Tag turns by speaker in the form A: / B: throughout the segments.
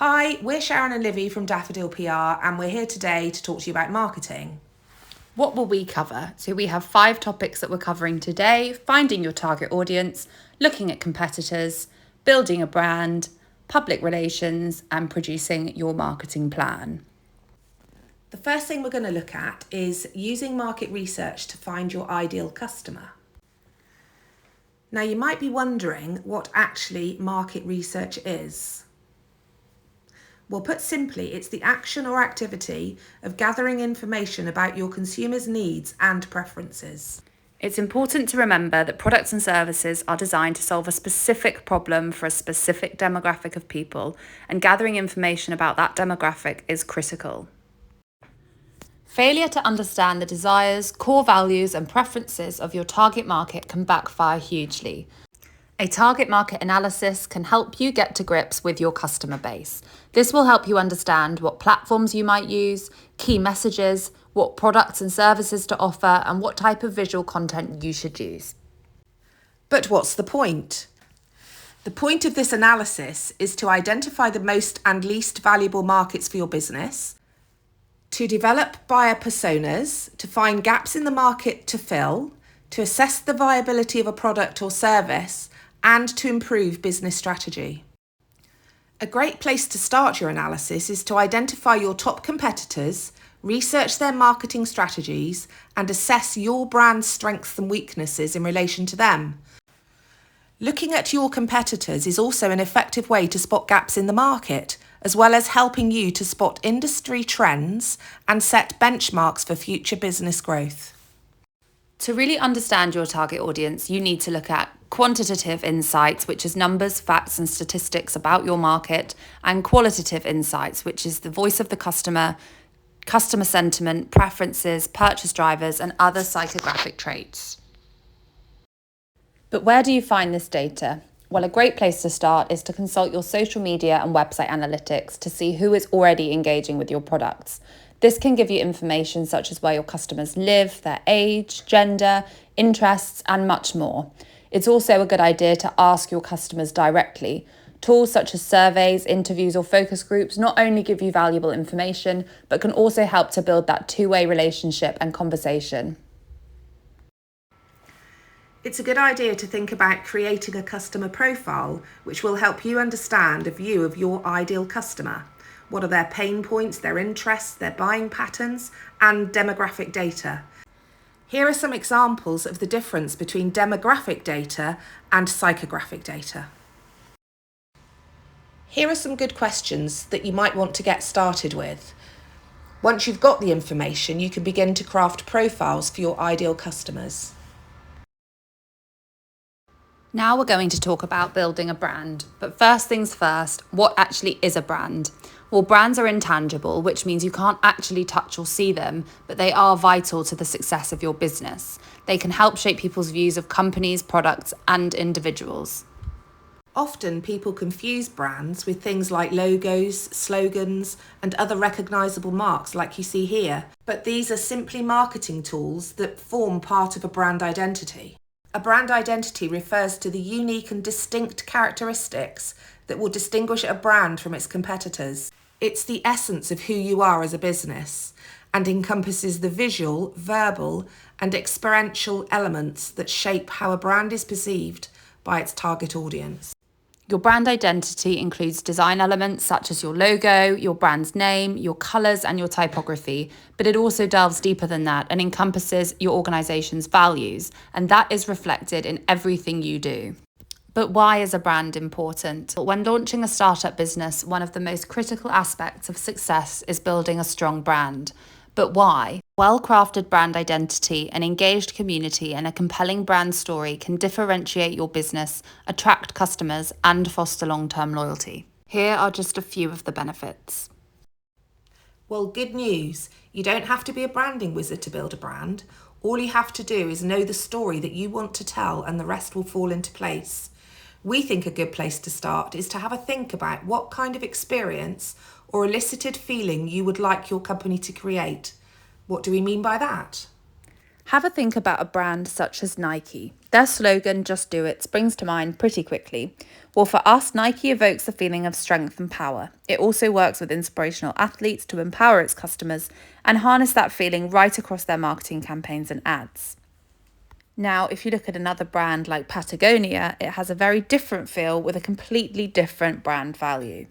A: Hi, we're Sharon and Livy from Daffodil PR, and we're here today to talk to you about marketing.
B: What will we cover? So we have 5 topics that we're covering today: finding your target audience, looking at competitors, building a brand, public relations, and producing your marketing plan.
A: The first thing we're going to look at is using market research to find your ideal customer. Now, you might be wondering what actually market research is. Well, put simply, it's the action or activity of gathering information about your consumers' needs and preferences.
B: It's important to remember that products and services are designed to solve a specific problem for a specific demographic of people, and gathering information about that demographic is critical. Failure to understand the desires, core values, and preferences of your target market can backfire hugely. A target market analysis can help you get to grips with your customer base. This will help you understand what platforms you might use, key messages, what products and services to offer, and what type of visual content you should use.
A: But what's the point? The point of this analysis is to identify the most and least valuable markets for your business, to develop buyer personas, to find gaps in the market to fill, to assess the viability of a product or service, and to improve business strategy. A great place to start your analysis is to identify your top competitors, research their marketing strategies, and assess your brand's strengths and weaknesses in relation to them. Looking at your competitors is also an effective way to spot gaps in the market, as well as helping you to spot industry trends and set benchmarks for future business growth.
B: To really understand your target audience, you need to look at quantitative insights, which is numbers, facts, and statistics about your market, and qualitative insights, which is the voice of the customer, customer sentiment, preferences, purchase drivers, and other psychographic traits. But where do you find this data? Well, a great place to start is to consult your social media and website analytics to see who is already engaging with your products. This can give you information such as where your customers live, their age, gender, interests, and much more. It's also a good idea to ask your customers directly. Tools such as surveys, interviews, or focus groups not only give you valuable information, but can also help to build that two-way relationship and conversation.
A: It's a good idea to think about creating a customer profile, which will help you understand a view of your ideal customer. What are their pain points, their interests, their buying patterns, and demographic data? Here are some examples of the difference between demographic data and psychographic data. Here are some good questions that you might want to get started with. Once you've got the information, you can begin to craft profiles for your ideal customers.
B: Now we're going to talk about building a brand. But first things first, what actually is a brand? Well, brands are intangible, which means you can't actually touch or see them, but they are vital to the success of your business. They can help shape people's views of companies, products, and individuals.
A: Often people confuse brands with things like logos, slogans, and other recognisable marks like you see here, but these are simply marketing tools that form part of a brand identity. A brand identity refers to the unique and distinct characteristics that will distinguish a brand from its competitors. It's the essence of who you are as a business and encompasses the visual, verbal, and experiential elements that shape how a brand is perceived by its target audience.
B: Your brand identity includes design elements such as your logo, your brand's name, your colours, and your typography, but it also delves deeper than that and encompasses your organisation's values, and that is reflected in everything you do. But why is a brand important? When launching a startup business, one of the most critical aspects of success is building a strong brand. But why? Well-crafted brand identity, an engaged community, and a compelling brand story can differentiate your business, attract customers, and foster long-term loyalty. Here are just a few of the benefits.
A: Well, good news. You don't have to be a branding wizard to build a brand. All you have to do is know the story that you want to tell, and the rest will fall into place. We think a good place to start is to have a think about what kind of experience or elicited feeling you would like your company to create. What do we mean by that?
B: Have a think about a brand such as Nike. Their slogan, "Just Do It," springs to mind pretty quickly. Well, for us, Nike evokes the feeling of strength and power. It also works with inspirational athletes to empower its customers and harness that feeling right across their marketing campaigns and ads. Now, if you look at another brand like Patagonia, it has a very different feel with a completely different brand value.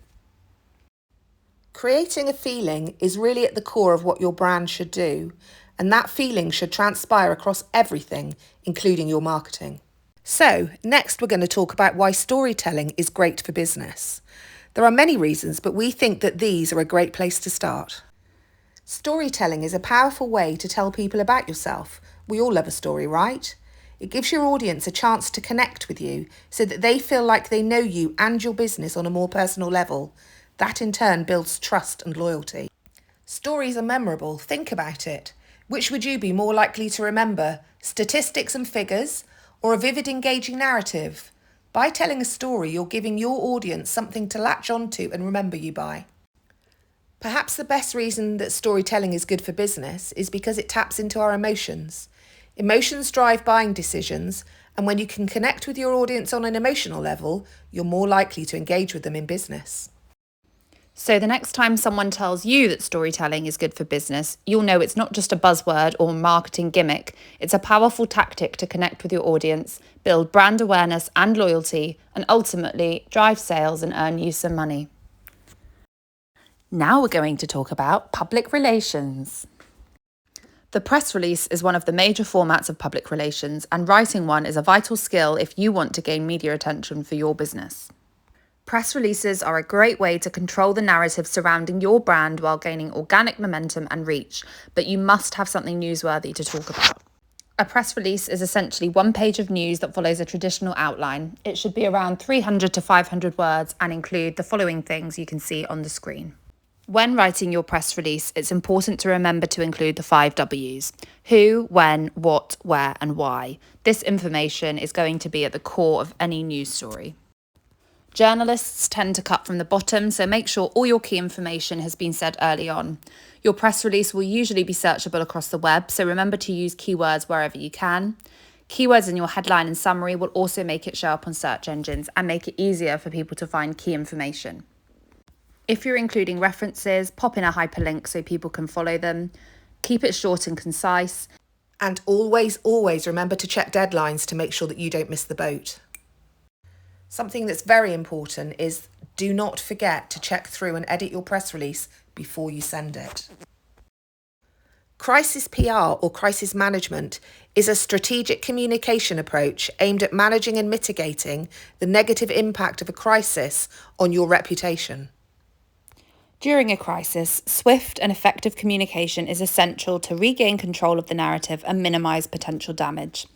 A: Creating a feeling is really at the core of what your brand should do, and that feeling should transpire across everything, including your marketing. So, next we're going to talk about why storytelling is great for business. There are many reasons, but we think that these are a great place to start. Storytelling is a powerful way to tell people about yourself. We all love a story, right? It gives your audience a chance to connect with you so that they feel like they know you and your business on a more personal level. That in turn builds trust and loyalty. Stories are memorable. Think about it. Which would you be more likely to remember? Statistics and figures, or a vivid, engaging narrative? By telling a story, you're giving your audience something to latch onto and remember you by. Perhaps the best reason that storytelling is good for business is because it taps into our emotions. Emotions drive buying decisions, and when you can connect with your audience on an emotional level, you're more likely to engage with them in business.
B: So the next time someone tells you that storytelling is good for business, you'll know it's not just a buzzword or marketing gimmick. It's a powerful tactic to connect with your audience, build brand awareness and loyalty, and ultimately drive sales and earn you some money. Now we're going to talk about public relations. The press release is one of the major formats of public relations, and writing one is a vital skill if you want to gain media attention for your business. Press releases are a great way to control the narrative surrounding your brand while gaining organic momentum and reach, but you must have something newsworthy to talk about. A press release is essentially one page of news that follows a traditional outline. It should be around 300 to 500 words and include the following things you can see on the screen. When writing your press release, it's important to remember to include the 5 W's: who, when, what, where, and why. This information is going to be at the core of any news story. Journalists tend to cut from the bottom, so make sure all your key information has been said early on. Your press release will usually be searchable across the web, so remember to use keywords wherever you can. Keywords in your headline and summary will also make it show up on search engines and make it easier for people to find key information. If you're including references, pop in a hyperlink so people can follow them. Keep it short and concise.
A: And always remember to check deadlines to make sure that you don't miss the boat. Something that's very important is do not forget to check through and edit your press release before you send it. Crisis PR or crisis management is a strategic communication approach aimed at managing and mitigating the negative impact of a crisis on your reputation.
B: During a crisis, swift and effective communication is essential to regain control of the narrative and minimise potential damage.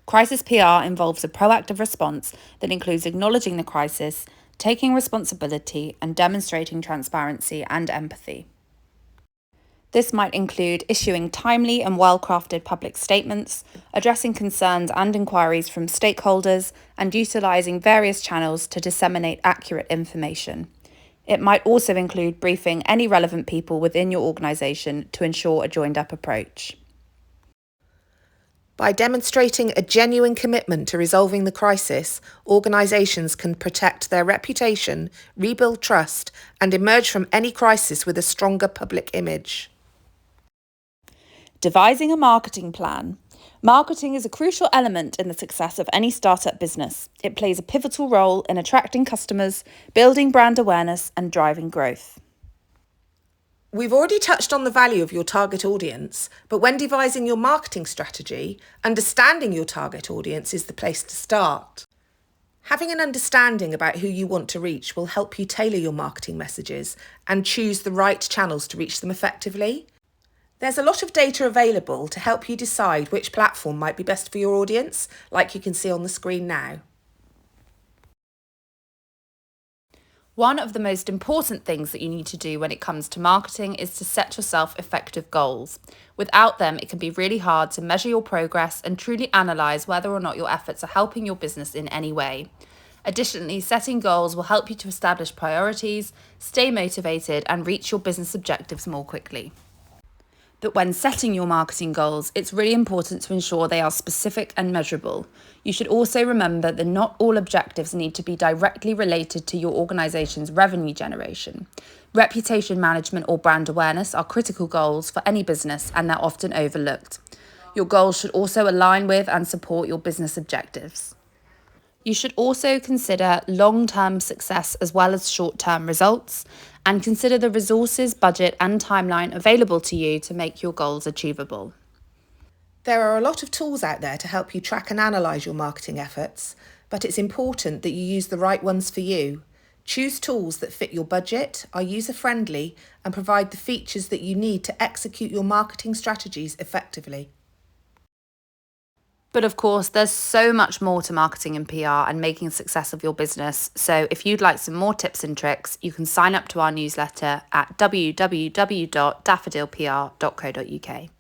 B: Crisis PR involves a proactive response that includes acknowledging the crisis, taking responsibility, and demonstrating transparency and empathy. This might include issuing timely and well-crafted public statements, addressing concerns and inquiries from stakeholders, and utilising various channels to disseminate accurate information. It might also include briefing any relevant people within your organisation to ensure a joined-up approach.
A: By demonstrating a genuine commitment to resolving the crisis, organisations can protect their reputation, rebuild trust, and emerge from any crisis with a stronger public image.
B: Devising a marketing plan. Marketing is a crucial element in the success of any startup business. It plays a pivotal role in attracting customers, building brand awareness, and driving growth.
A: We've already touched on the value of your target audience, but when devising your marketing strategy, understanding your target audience is the place to start. Having an understanding about who you want to reach will help you tailor your marketing messages and choose the right channels to reach them effectively. There's a lot of data available to help you decide which platform might be best for your audience, like you can see on the screen now.
B: One of the most important things that you need to do when it comes to marketing is to set yourself effective goals. Without them, it can be really hard to measure your progress and truly analyse whether or not your efforts are helping your business in any way. Additionally, setting goals will help you to establish priorities, stay motivated, and reach your business objectives more quickly. that when setting your marketing goals, it's really important to ensure they are specific and measurable. You should also remember that not all objectives need to be directly related to your organisation's revenue generation. Reputation management or brand awareness are critical goals for any business, and they're often overlooked. Your goals should also align with and support your business objectives. You should also consider long-term success as well as short-term results, and consider the resources, budget, and timeline available to you to make your goals achievable.
A: There are a lot of tools out there to help you track and analyse your marketing efforts, but it's important that you use the right ones for you. Choose tools that fit your budget, are user-friendly, and provide the features that you need to execute your marketing strategies effectively.
B: But of course, there's so much more to marketing and PR and making a success of your business. So if you'd like some more tips and tricks, you can sign up to our newsletter at www.daffodilpr.co.uk.